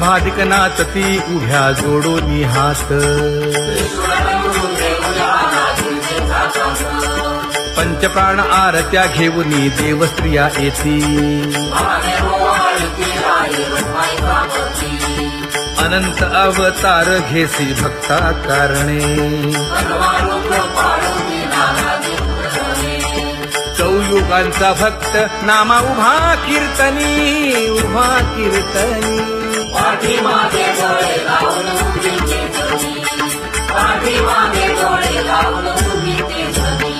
जंभाधिक नाचती उभ्या जोडोनी हात पंचप्राण आरत्या घेऊनी देवस्त्रिया येती अनंत अवतार घेसी भक्ता कारणे चौयुगांचा भक्त नामा उभा कीर्तनी पाठीमागे डोळे लावून उभीचे धनी, पाठीमागे डोळे लावून उभीचे धनी.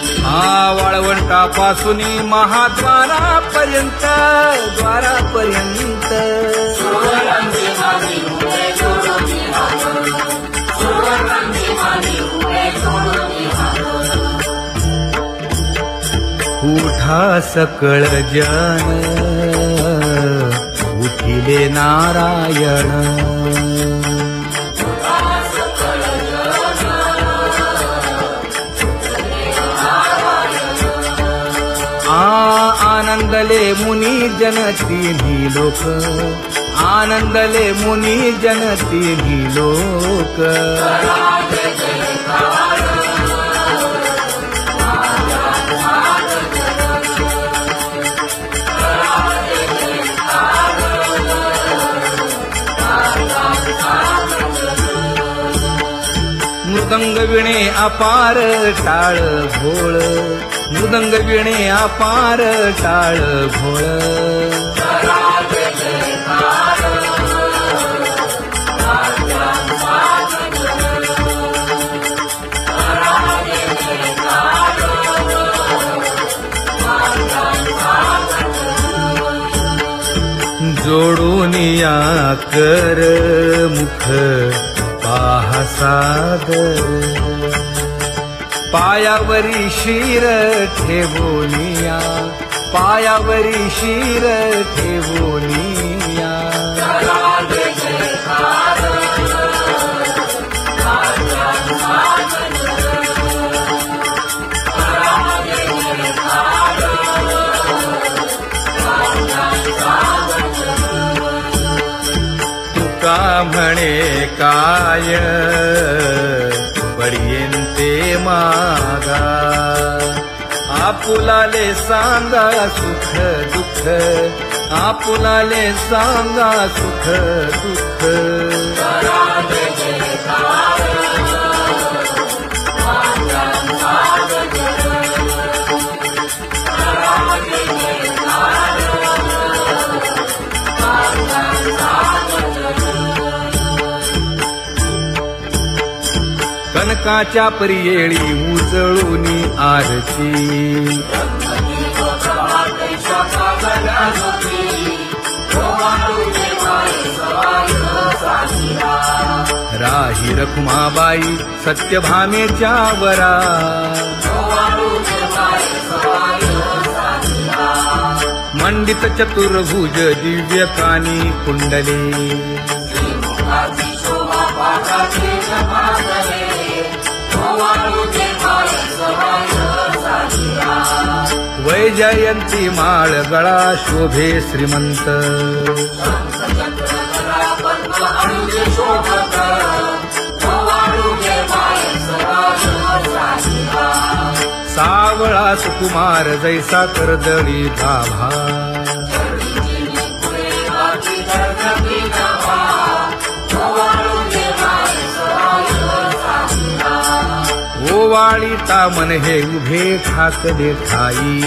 वाळवंटापासून महाद्वारापर्यंत सुवर्णांची मानी उभे जोडूनी हात, सुवर्णांची मानी उभे जोडूनी हात. उठा सकळ जन उठिले नारायण आनंदले मुनी जन तिन्ही लोक आनंदले मुनी जन तिन्ही लोक मृदंग विणे अपार टाळ भोळ मृदंग विणे अपार टाळ भोळ जोडूनिया कर मुख पाहा सादर पायावरी शिर ठेवोनिया पायावरी शिर ठेवोनिया तुका म्हणे काय बडियेंते मागा आपुलाले सांगा सुख दुःख आपुलाले सांगा सुख दुःख कनकाच्या परियेळी उजळूनी आरती राही रखुमाबाई सत्यभामेच्या वरा मंडित चतुर्भुज दिव्य कानी कुंडले वैजयंती माळ गळा शोभे श्रीमंत सावळा सुकुमार जैसा करदळी गाभा ओवाळीता मन हे उभे ठाकले ठाई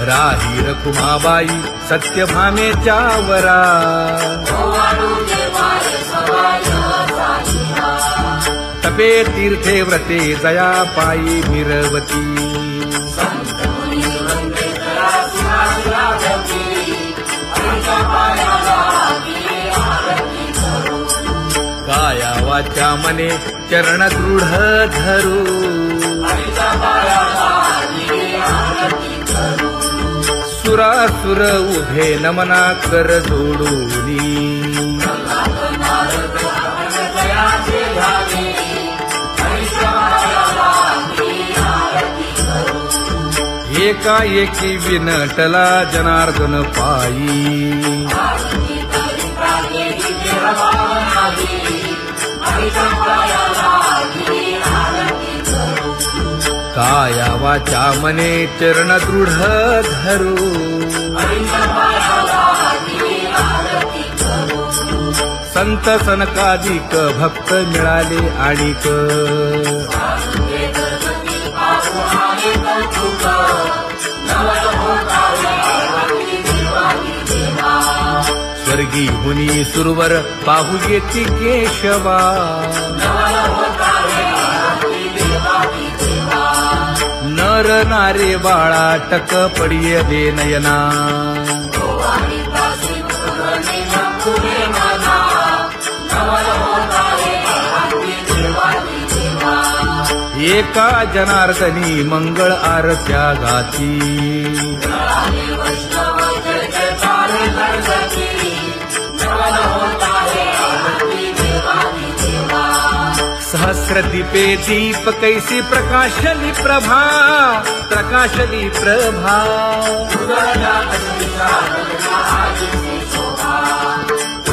राही रखुमाबाई सत्यभामेच्या वरा तपे तीर्थे व्रते जया पायी मिरवती काया वाचा मने चरण दृढ धरू सुरासुर उभे नमना कर जोडूनी एकाएकी विनटला जनार्दन पायी आरती करिता गेली देहभावनाही, हरीच्या पायाला गेली आरती करू. काया वाचा मने चरण दृढ धरू हरीच्या पायाला गेली आरती करू. संत सनकादिक भक्त मिळाले आणिक वासुदेव गणपती पाहू आहे कौतुक, नवल होत आहे भक्ती देवाची देवा. स्वर्गी हुनी सुरवर पाहू येती केशवा नवल होत आहे भक्ती देवाची देवा. नर नारे बाळा टक पडिये दे नयना गोवानिता श्रीपुरणे नकुले मना, नवल होत आहे भक्ती देवाची देवा. एका जनार्दनी मंगळ आरत्या गाती जळाले वैष्णव जळजळकारे गणपती, नवल होत आहे भक्ती देवाची देवा. सहस्र दीपे दीप कैसी प्रकाशली प्रभा प्रकाशली प्रभा उजळला लक्ष्मीचा लग्ना आईची शोभा,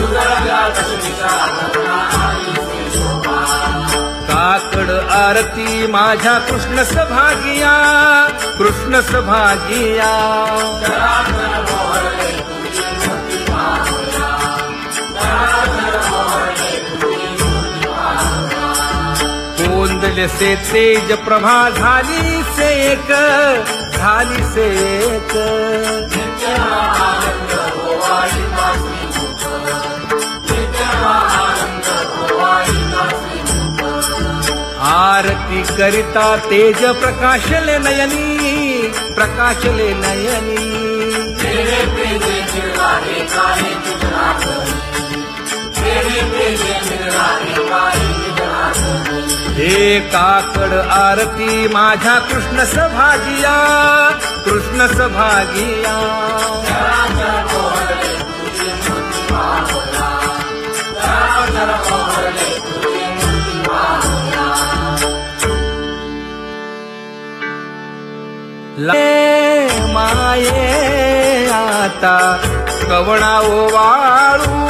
उजळला लक्ष्मीचा लग्ना आईची शोभा. काकड आरती माझ्या कृष्ण सभागिया कृष्ण सभागिया जळाजळ मोहरले तुझी मूर्ती पाहूया, जळाजळ मोहरले तुझी मूर्ती पाहूया. कोंदले से तेज प्रभा झाली सेक झाली सेक नित्य आनंद गोवाळीचा श्रीमुख, नित्य आनंद गोवाळीचा श्रीमुख. आरती करिता तेज प्रकाशले नयनी प्रकाशले नयनी तेरे प्रेमे मिळाले काळे तुझ्या घरी, तेरे प्रेमे मिळाले काळे तुझ्या घरी. हे काकड आरती माझ्या कृष्ण सभागिया कृष्ण सभागिया जळाजळ मोहरले तुझी मूर्ती पाहूया, जळाजळ मोहरले तुझी मूर्ती पाहूया. ले माये आता कवणा वाळू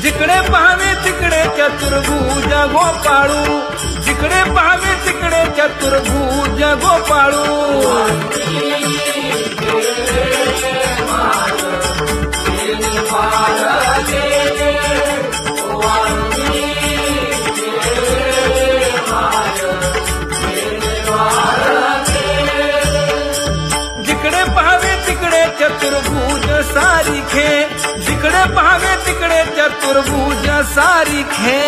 जिकडे पाहावे तिकडे चतुर्भुज गोपाळू जिकडे पाहावे तिकडे चतुर्भुज गोपाळू जिकडे पाहावे तिकडे चतुर्भुज सारिखे जिकडे पाहावे तिकडे चतुर्भुज सारिखे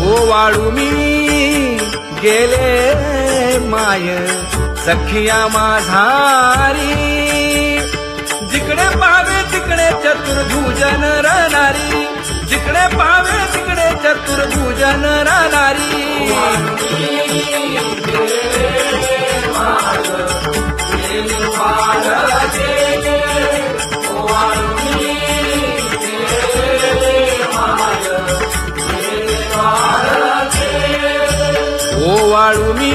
ओ वाळू मी गेले माय सखिया माझारी जिकडे पाहावे तिकडे चतुर्भुज नरनारी जिकडे पाहावे तिकडे चतुर्भुज नरनारी ओ वाळू मी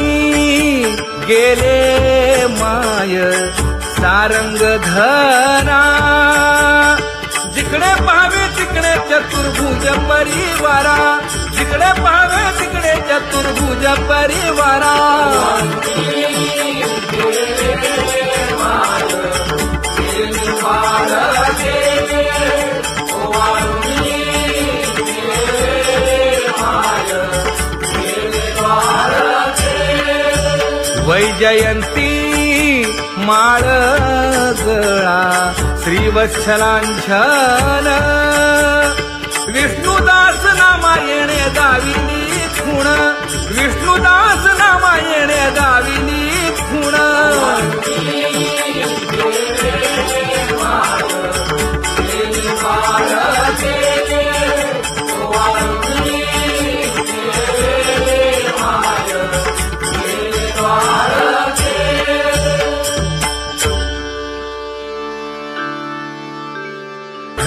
गेले माय सारंग धना जिकडे पाहावे तिकडे चतुर्भुज परिवारा जिकडे पाहावे तिकडे चतुर्भुज परिवारा वैजयंती माळ गळा श्रीवत्सलांछन विष्णुदास नामायणे गाविनी खूण विष्णुदास नामायणे गाविनी खूण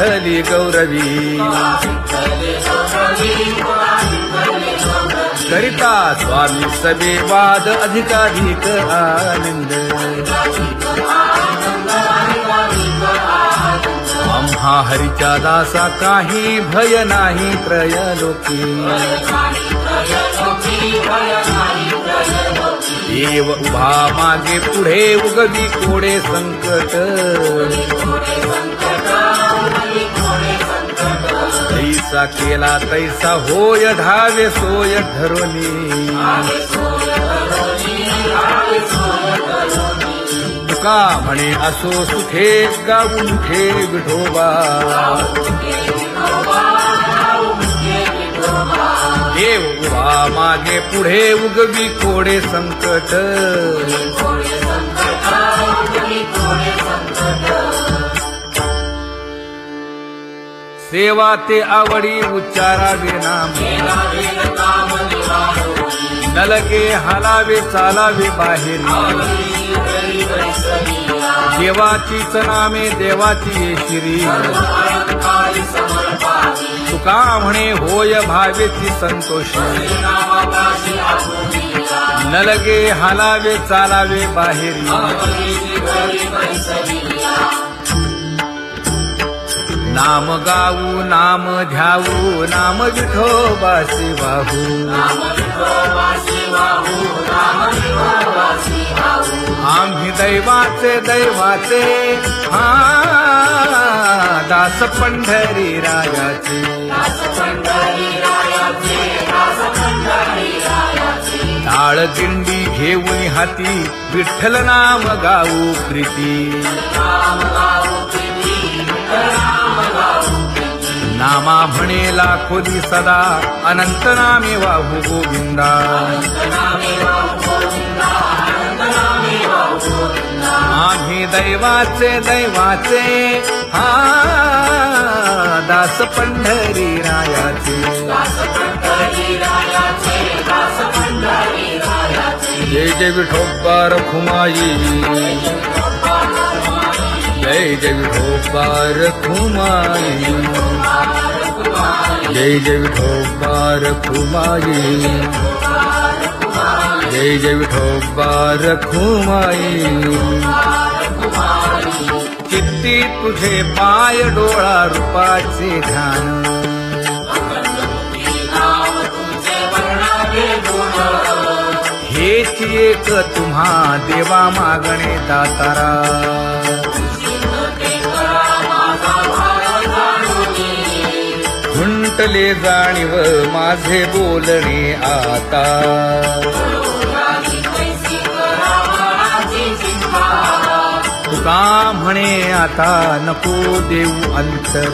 विठ्ठली गौरवी करिता स्वामी सबे वाद अधिकाधिक आनंद आम्हा हरीच्या दासा काही भय नाही त्रयलोकी देव उभा मागे पुढे उगवी कोडे संकट तैसा केला तैसा होय धावे सोय धरोनी तुका म्हणे असो सुखे गाऊ मुखे विठोबा देव उभा मागे पुढे उगवी कोडे संकट सेवा ते आवडी उच्चारावे नाम नलगे हालावे चालावे बाहेर देवाचीच नामे देवाची शिरी तुका म्हणे होय भावेची संतोषी नलगे हालावे चालावे बाहेर नाम गाऊ नाम ध्याऊ नाम विठोबासी वाहू आम्ही दैवाचे दैवाचे हा दास पंढरी रायाचे टाळ दिंडी घेऊन हाती विठ्ठल नाम गाऊ प्रीती नामा म्हणे लाखोली सदा अनंत नामे वाहू गोविंदा आम्ही दैवाचे दैवाचे हा दास पंढरी रायाचे जय जय विठोबा रखुमाई जय जय विठोबा रखुमाई जय जय विठोबा रखुमाई जय जय विठोबा रखुमाई चित्ती तुझे पाय डोळा रूपाचे ध्यान हेच एक तुम्हा देवा मागणे दातारा खुंटले जाणीव माझे बोलणे आता तुका म्हणे आता नको देऊ अंतर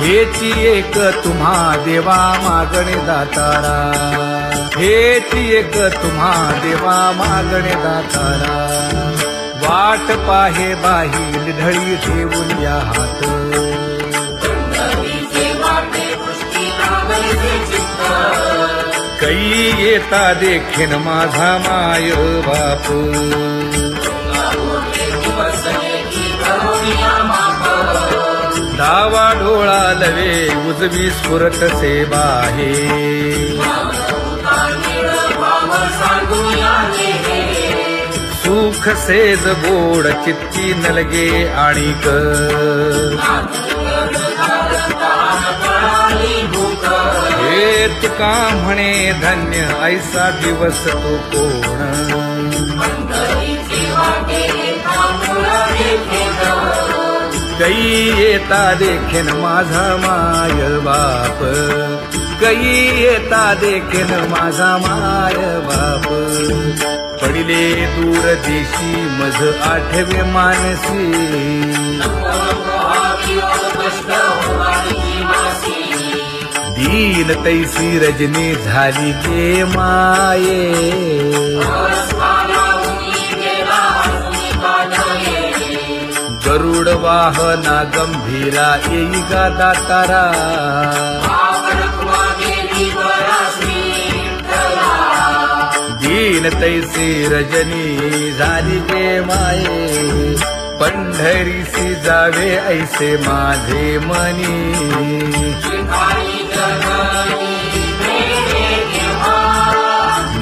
हेची एक तुम्हा देवा मागणे दातारा हेची एक तुम्हा देवा मागणे दातारा वाट पाहे बाही ढळी ठेवून या हात कै येता देखीन माझा माय बाप डावा डोळा लवे उजवी स्फुरत से बाहे सुख सेज गोड चित्ती नलगे आणिक हे तुका म्हणे धन्य ऐसा दिवस तो कोण कै येता देखीन माझा माय बाप कै येता देखीन माझा माय बाप पडिले दूर देशी मज आठवे मानसी दीन तैसी रजनी झाली गे माये गरुड वाहना गंभीरा येई गा दातारा बिन तैसे रजनी झाली गे माये पंढरीसी जावे ऐसे माझे मनी शिखाई जगनी मेरे देवा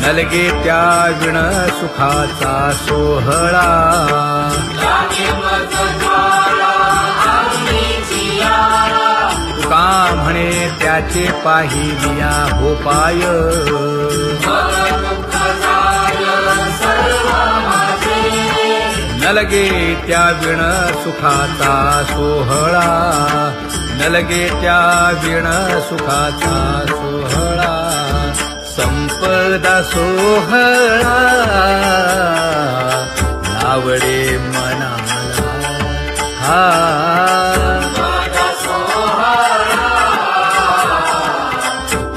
नलगे त्या विण सुखाचा सोहळा जागे मज ज्वाला अग्नीची याळा तुका म्हणे त्याचे पाहिलिया हो पाय मग दुःख झालं सर्व माझे नलगे त्या विण सुखाचा सोहळा नलगे त्या विण सुखाचा सोहळा संपदा सोहळा नावडे मनाला हा माझा सोहळा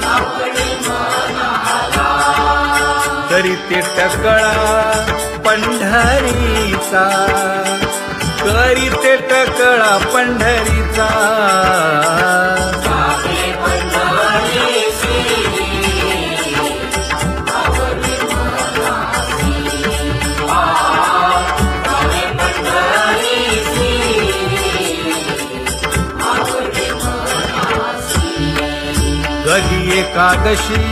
नावडे मनाला तरी ते टकळा पंढरीचा करी ते टकळा पंढरीचा जागे पंढरीसी आवडे मनासी जागे पंढरीसी आवडे मनासी कधी एकादशी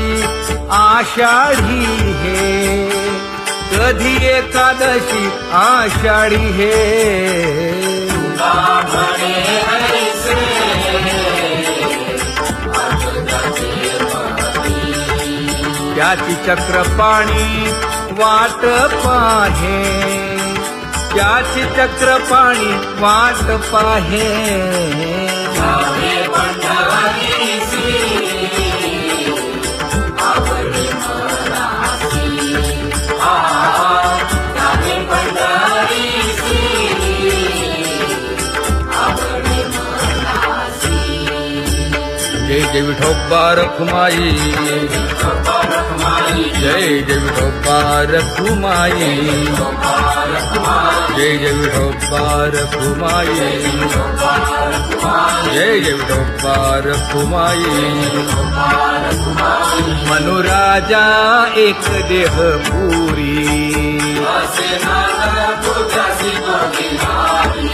आषाढी हे कधी एकादशी आषाढी हे म्हणे ऐसे अजगजे मती त्याची चक्रपाणी वाट पाहे त्याची चक्रपाणी वाट पाहे जागे पंढरीसी आवडे मनासी जागे पंढरीसी आवडे मनासी जय जय विठोबा रखुमाई रखमाई जय जय विठोबा रखुमाई जय जय विठोबा रखुमाई जय जय विठोबा रखुमाई मनुराजा एक देह पुरी असे नाद तुझ्यासी गोविंदारी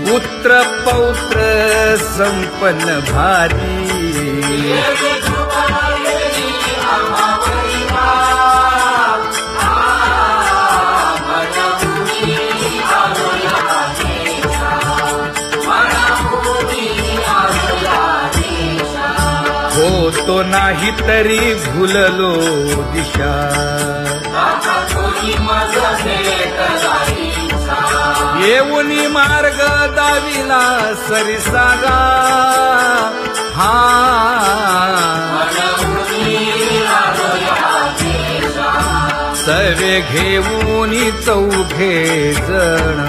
पुत्र पौत्र संपन्न भारी होतो नाही तरी भुललो दिशा येऊनी मार्ग दाविला सरिसागा हा सवे घेऊनी चौघे जण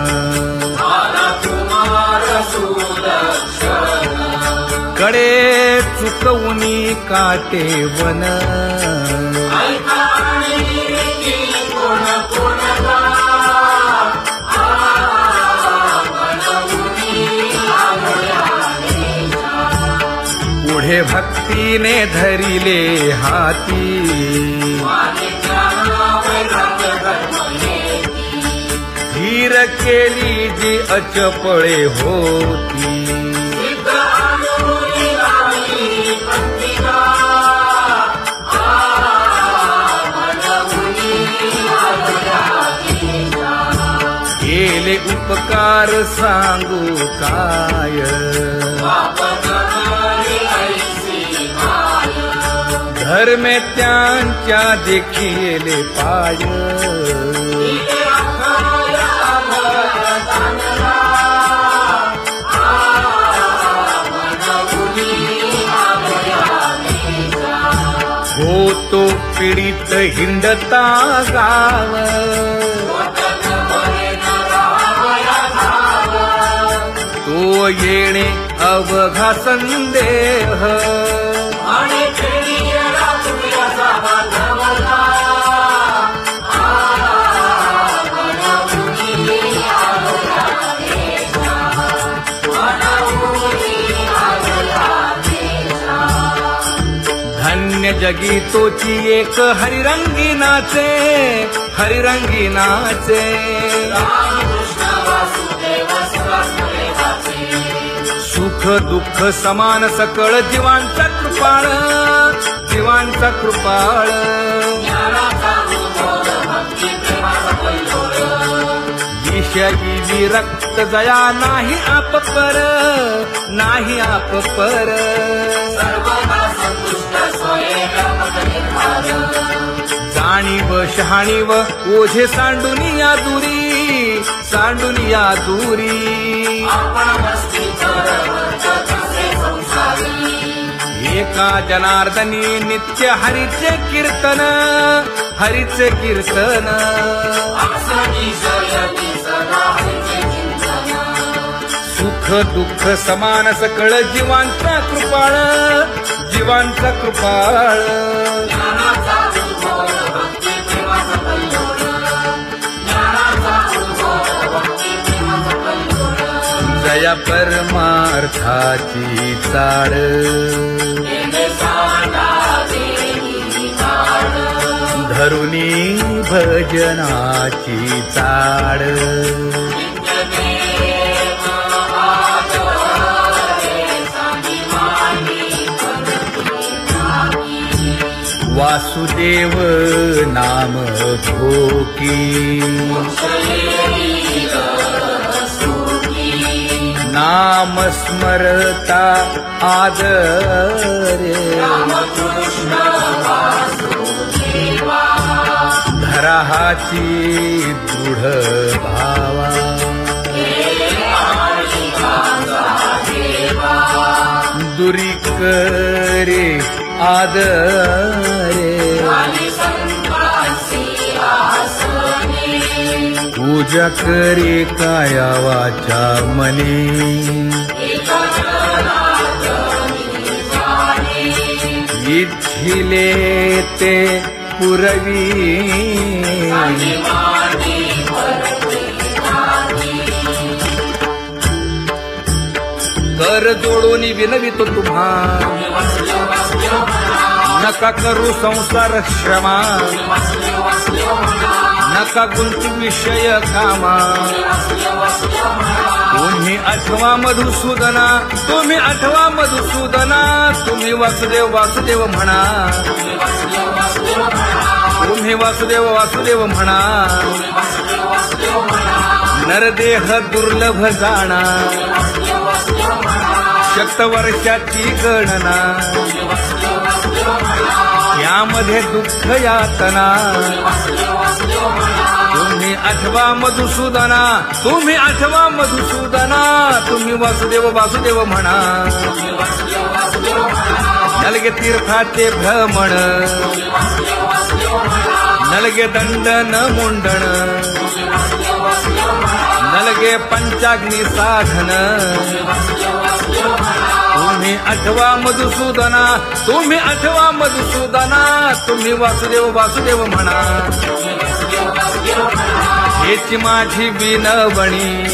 कडे चुकवूनी काटे वन पुढे भक्तीने धरिले हाती धीर केली जी अचपळे होती केले उपकार सांगू काय धर्मे त्यांच्या देखिले पाय होतो पीडित हिंडता गाव तो येणे अवघा संदेह धन्य जगी तोची एक हरिरंगी नाचे, हरिरंगी नाचे. रामकृष्ण वासुदेव सहस्रलेखाचे. सुख दुःख समान सकळ जीवांचा कृपाळ, जीवांचा कृपाळ. ज्ञानाचा उद्भव भक्ती प्रेमाचा पैलूर. विषयी विरक्त जया नाही आप पर, नाही आप पर. सर्वदा संतुष्ट स्वयं पद निर्धार. जाणीव शहाणीव ओझे सांडून या दुरी, सांडून या दुरी. आपण मस्ती तसे संसारी. एका जनार्दनी नित्य हरीचे कीर्तन, हरीचे कीर्तन. आसनी शयनी सदा हरीचे चिंतन. सुख दुःख समान सकळ जीवांचा कृपाळ, जीवांचा कृपाळ. ज्ञानाचा उद्भव भक्ती प्रेमाचा पैलूर. ज्ञानाचा उद्भव भक्ती प्रेमाचा पैलूर. जया परमार्थाची चाड, येणे सांडा देवी काळ. धरुणी भजनाची चाड. नित्यनेम आचरे सांगी मांडी करती नामी. वासुदेव नाम भोकी, मोक्षयेईल सुखी. नाम स्मरता आदरे. रामकृष्ण वासुदेवा. धराहाची दृढ भावा. दुरी करे आदरे. पूजा करे काया वाचा मने. इच्छिले ते पुरवी. कर जोडून विनवितो तुम्हा, नका करू संसार श्रमा. नका गुंतू विषय कामा. तुम्ही आठवा मधुसूदना, तुम्ही आठवा मधुसूदना. तुम्ही वासुदेव वासुदेव म्हणा, तुम्ही वासुदेव वासुदेव म्हणा. नरदेह दुर्लभ जाणा, शतवर्षाची गणना. यामध्ये दुःख यातना. तुम्ही आठवा मधुसूदना, तुम्ही आठवा मधुसूदना. तुम्ही वासुदेव वासुदेव म्हणा. नलगे तीर्थाचे भ्रमण, नलगे दंडन मुंडण. नलगे पंचाग्नी साधन. तुम्ही आठवा मधुसूदना, तुम्ही आठवा मधुसूदना. तुम्ही वासुदेव वासुदेव म्हणा. हेची माझी विनवणी,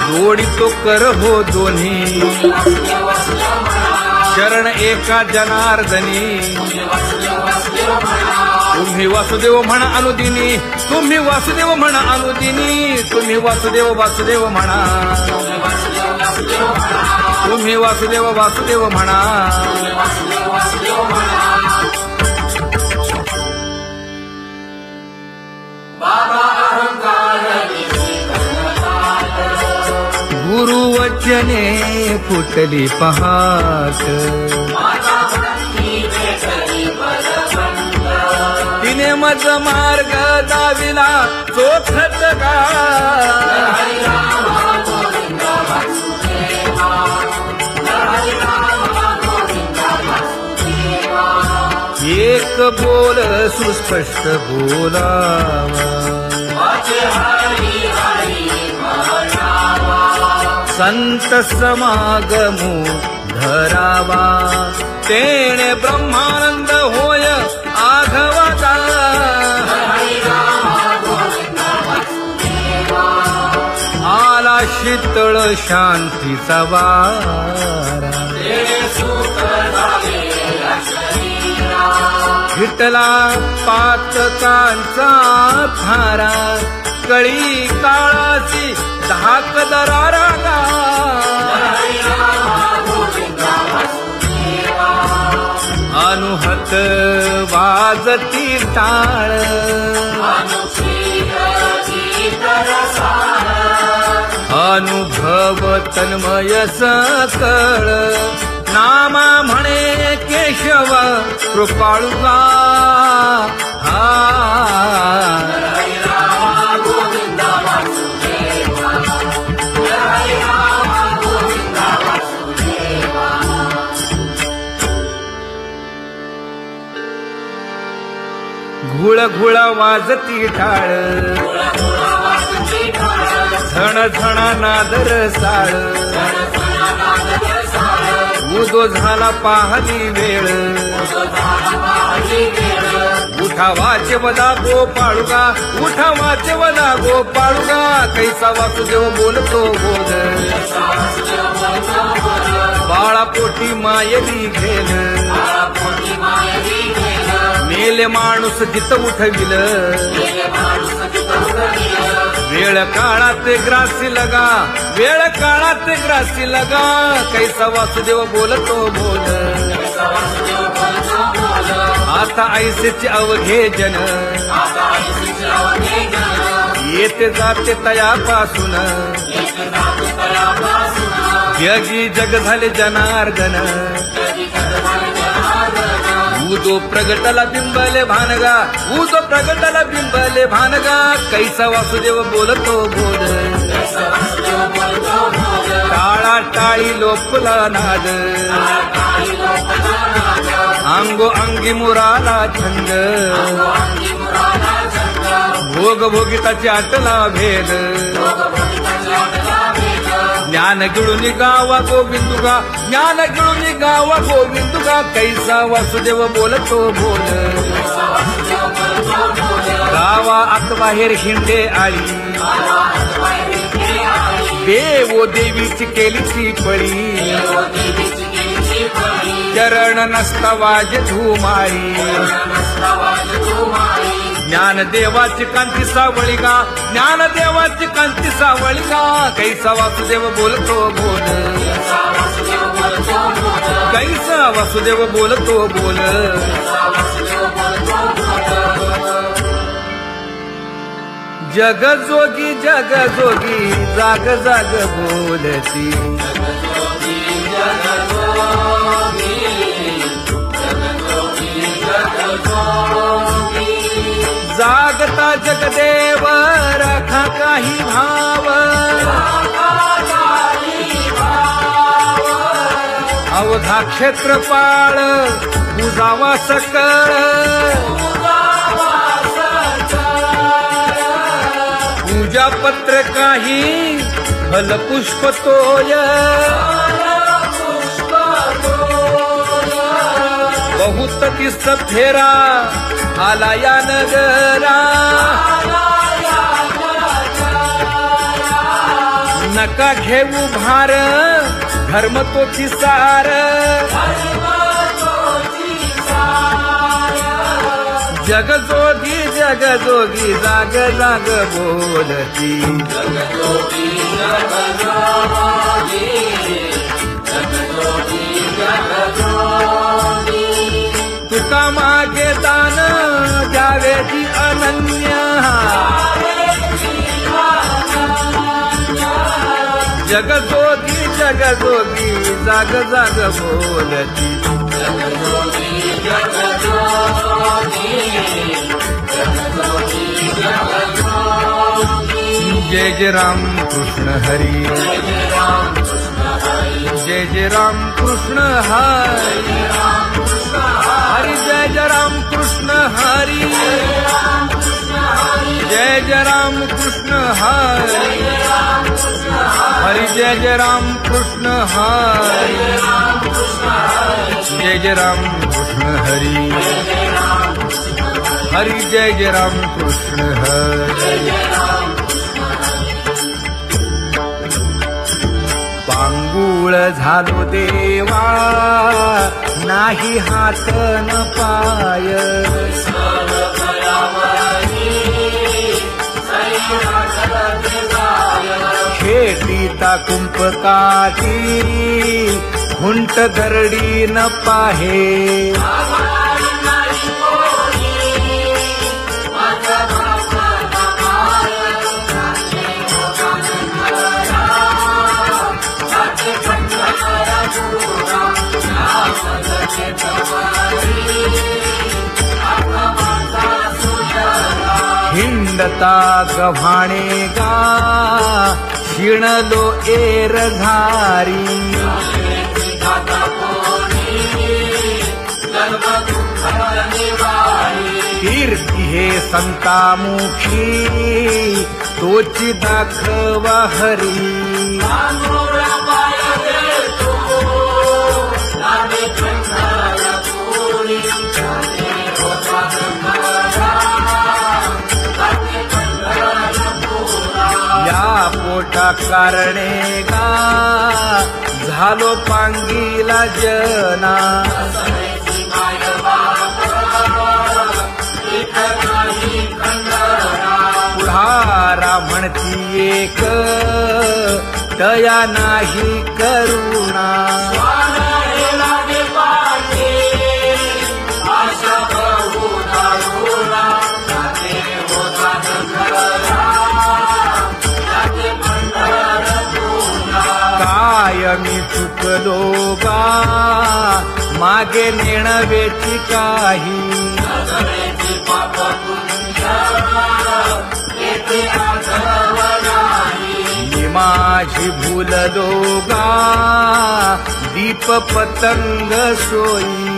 जोडितो कर हो दोन्ही. शरण एका जनार्दनी. तुम्ही वासुदेव म्हणा अनुदिनी, तुम्ही वासुदेव म्हणा अनुदिनी. तुम्ही वासुदेव वासुदेव म्हणा, तुम्ही वासुदेव वासुदेव म्हणा. बाबा अहंकार गुरुवचने फुटली पहाट. माता भक्ती भेटली बलवंत. तिने मज मार्ग दाविला चोखत का. हरी राम गोविंद वासुदेवा. हरी राम गोविंद वासुदेवा. एक बोल सुस्पष्ट बोलावा. वाचे हरी हरी म्हणावा. संत समागमो धरावा. तेणे ब्रह्मानंद होय आघवाचा. हरी राम गोविंद वासुदेवा. आला शीतळ शांतीचा वारा. तेणे सुख झाले विठ्ठला पातकांचा थारा कळी काळाची धाक दरारा गा अनुहत वाजती टाळ अनुभव तन्मय सकळ नामा म्हणे केशव कृपाळुगा हा घुळ घुळ वाजती टाळ झण झण नादर साळ उदो झाला पाहली वेळ उठा वाचे वदा गोपाळुगा उठा वाचे वदा गोपाळुगा कैसा वासुदेव बोलतो बोल बाळा पोटी मायली घेल मेले माणूस जित उठविल वेळ काळात ग्रासी लगा वेळ काळात ग्रासी लगा कैसा वासुदेव बोलतो बोल आता ऐसेचे अवघे जन येते जाते तयापासून जगी जग झाले जनार्दन उदो प्रगटला बिंबले भानगा उदो प्रगटला बिंबले भानगा कैसा वासुदेव बोलतो बोल टाळा टाळी लोपला नाद अंगो अंगी मुराला छंद भोग भोगिताची आटला भेद ज्ञान गिळून गावा गोविंदुगा ज्ञान गिळून गावा गोविंदुगा कैसा वासुदेव बोलतो बोल गावा आत बाहेर हिंडे आळी देवो देवीची केलीची पळी चरण नसता वाज धुमाळी ज्ञानदेवाची कांती सावळी गा ज्ञानदेवाची कांती सावळी गा कैसा वासुदेव बोलतो बोल कैसा वासुदेव बोलतो बोल जग जोगी जाग जाग बोलती जागता जगदेव राखा काही भाव अवधा क्षेत्रपाळ बुजावा सकळ पूजा पत्र काही फलपुष्प तोय बहुत तिस्त फेरा आला या नगरा नका घेऊ भार धर्म तोची सार जगजोगी जाग जाग बोलती तुका मागे दान द्यावेची अनन्य जगजोगी जाग जाग बोलती जय जय राम कृष्ण हरी जय जय राम कृष्ण हरी हरि जय जय राम कृष्ण हरी जय जय राम कृष्ण हरी हरि जय जय राम कृष्ण हरी जय जय राम कृष्ण हरी हरि जय जय राम कृष्ण हरी पांगुळ झालो देवा नाही हात न पाय खेटीता कुंपकाठी हुंट दरडी न पाहे हिंडता गव्हाणे गा शिणलो एर घारी कीर्ती हे संतामुखी तोची दाखवा हरी या पोटा कारणे गा झालो पांगीला जना पुढारा म्हणती एक तया नाही करुणा कायमी चुकलो गा मागे नेणवेची काही मी माझी भूललो गा दीप पतंग सोयी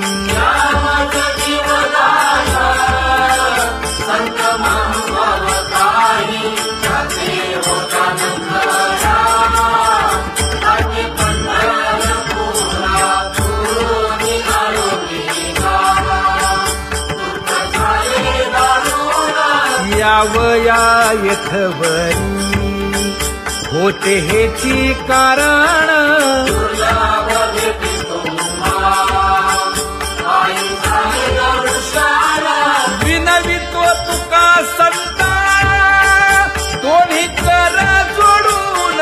यावया यथवरी होते हेची कारण विनवितो तुका संता दोन्ही कर जोडून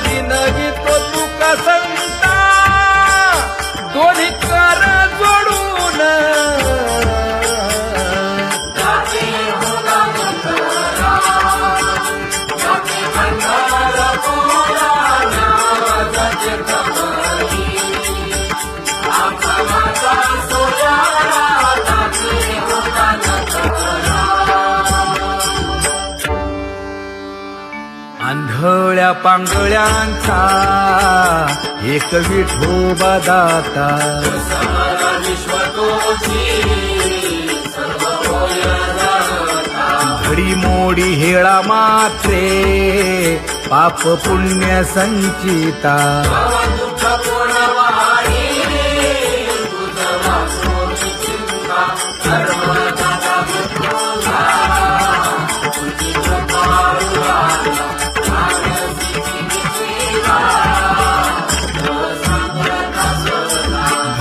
विनवितो तुका संता दोन्ही कर जोडून आंधळ्या पांगळ्यांचा एक विठोबा दाता घडी मोडी हेळा मात्रे पाप पुण्य संचिता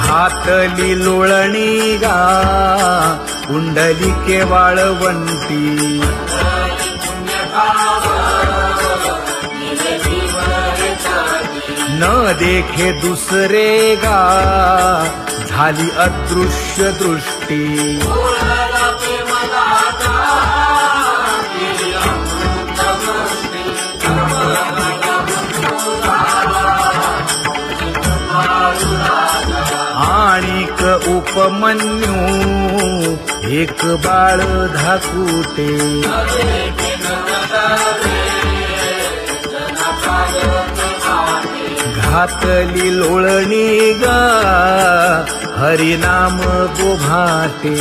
घातली लोळणी गा कुंडलिके वाळवंटी न देखे दुसरे गा झाली अदृश्य दृष्टी आणिक उपमन्यू एक बाळ धाकुटे घातली लोळणी गा हरिनाम गोभाटे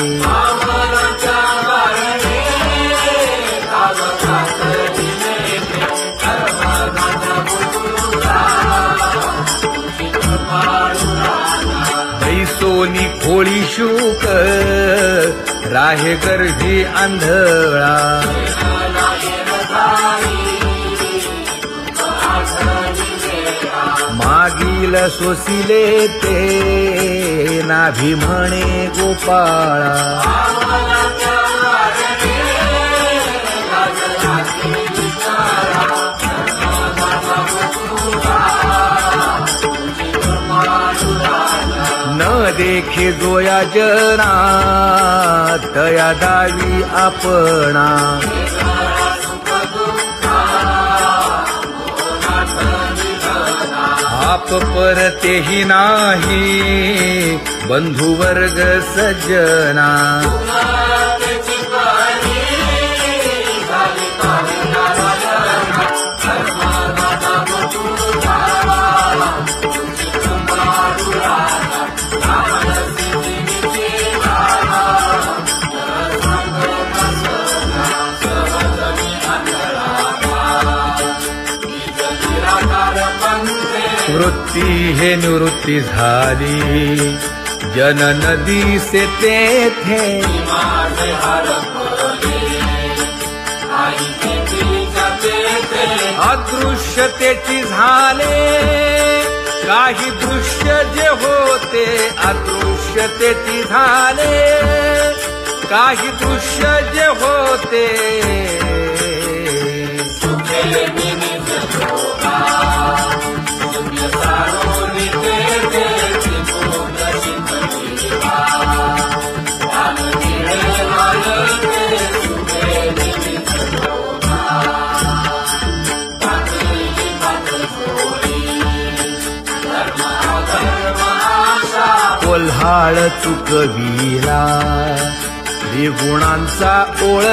सोनी खोळी शूक राहे गर्भी आंधळा मागील सोसिले ते नाभी म्हणे गोपाळा न देखे जोया जना तया दावी आपणा आप परतेही नाही बंधुवर्ग सज्जना वृत्ती हे निवृत्ती झाली जन नदी से तेथे अदृश्यतेची झाले काही दृश्य जे होते अदृश्यतेची झाले काही दृश्य जे होते कोल्हाळ चुकविला त्रिगुणांचा ओळ